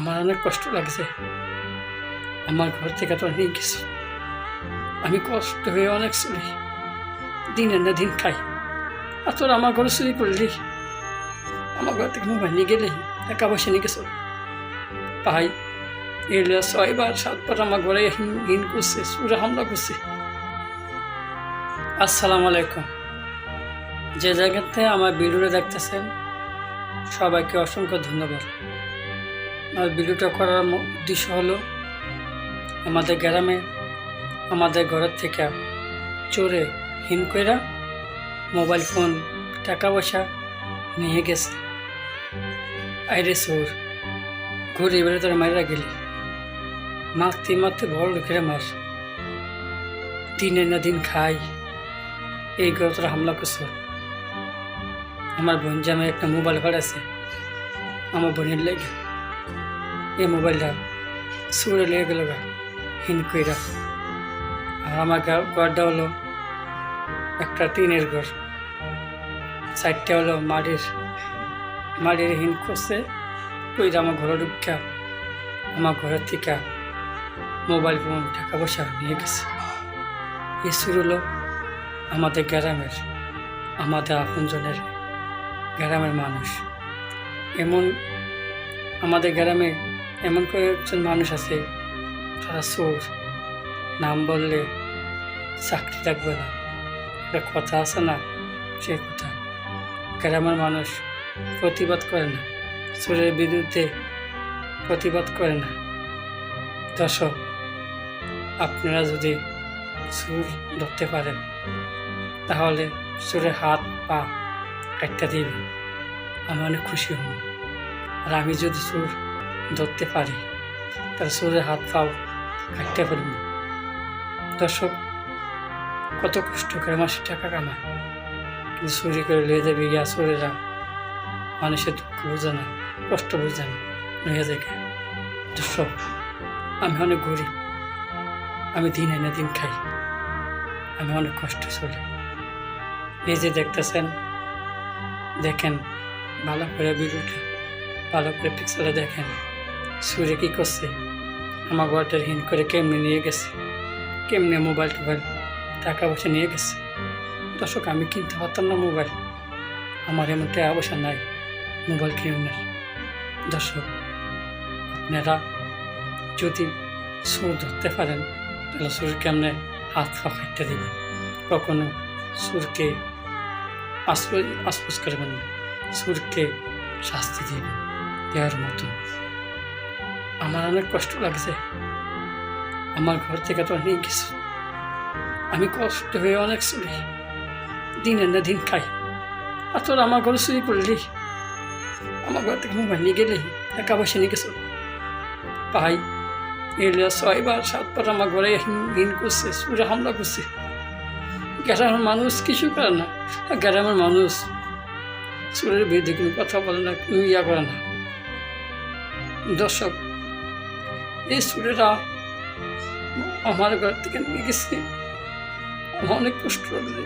আমার অনেক কষ্ট লাগছে। আমার ঘর থেকে তো নিয়ে গেছে। আমি কষ্ট হয়ে অনেক চলি, দিন এনে দিন খাই। আর তোর আমার ঘরে চুরি করলি, আমার ঘর থেকে মোবাইল নিয়ে গেলি, টাকা পয়সা নিয়ে গেছো। ভাই এলে 6বার 7বার আমার ঘরে হিন করছে, চুরে হামলা করছে। আসসালামু আলাইকুম। যে জায়গাতে আমার ভিডিওটা দেখতেছেন সবাইকে অসংখ্য ধন্যবাদ। আমার ভিডিওটা করার উদ্দেশ্য হলো আমাদের গ্রামে আমাদের ঘরের থেকে চোরে হিন কইরা মোবাইল ফোন টাকা পয়সা নিয়ে গেছে। আইরে চোর, ঘুরে বেড়ে তোর মাইরা গেলি, মারতে মারতে বড় লোকেরা মার, দিনের না দিন খাই, এই করে তোরা হামলা করছো। আমার বোন জামে একটা মোবাইল আছে, আমার বোনের লেগে এই মোবাইলটা চুরে লেগে গেল গা হিন কইরা। আর আমার ঘরটা হলো একটা টিনের ঘর, সাইডটা হলো মাটির হিন করছে। কইরা আমার ঘরে ঢুকা আমার ঘরের থেকে মোবাইল ফোন টাকা পয়সা নিয়ে গেছে। এই শুরু হলো আমাদের গ্রামের, আমাদের আপনজনের গ্রামের মানুষ। আমাদের গ্রামে এমন কয়েকজন মানুষ আছে, তারা চোর, নাম বললে চাকরি থাকবে না, একটা কথা আছে না, সে কথা। গ্রামের মানুষ প্রতিবাদ করে না, চোরের বিরুদ্ধে প্রতিবাদ করে না। দর্শক, আপনারা যদি চোর ধরতে পারেন তাহলে চোরের হাত পা কাটতে দিবেন, আমি অনেক খুশি হব। আর আমি যদি চোর ধরতে পারি তাহলে চোরের হাত পাও কাটতে পারব। দর্শক, কত কষ্ট করে মাসে টাকা কামায়, কিন্তু চুরি করে লিয়ে যাবে গিয়া চোরেরা মানুষের দুঃখ বোঝে না, কষ্ট বোঝে না, নিয়ে যায়। দর্শক, আমি অনেক গরিব, আমি দিন এনে দিন খাই, আমি অনেক কষ্ট চলি। এই যে দেখতেছেন, দেখেন ভালো করে ভিডিওটা, ভালো করে পিক্সেলে দেখেন সুরে কী করছে। আমার ঘরটার হিন করে কেমনে নিয়ে গেছে, কেমনে মোবাইল টোবাইল টাকা পয়সা নিয়ে গেছে। দর্শক, আমি কিনতে পারতাম না মোবাইল, আমার এমন টাকা পয়সা নাই মোবাইল কিনে। দর্শক, আপনারা যদি সুর ধরতে পারেন তাহলে সুর কেমনে হাত পা কাটতে দেবেন, কখনো সুরকে আশপাশ করবেন না, সুরকে শাস্তি দিবেন দেওয়ার মতন। আমার অনেক কষ্ট লাগছে, আমার ঘর থেকে তো নিয়ে গেছে। আমি কষ্ট হয়ে অনেক চলি, দিন এনে দিন খাই। আর তোর আমার ঘরে চুরি করলি, আমার ঘর থেকে মোবাইল নিয়ে গেলি, টাকা পয়সা নিয়ে গেছো। ভাই এলে 6বার 7বার আমার ঘরে হিন করছে, চুরে হামলা করছে। গ্রামের মানুষ কিছু করে না, গ্রামের মানুষ চুরের বিরুদ্ধে কোনো কথা বলে না, কোনো ইয়া করে না। দর্শক, এই চুরেরা আমার ঘর থেকে নিয়ে গেছে, আমার অনেক কষ্ট লাগছে।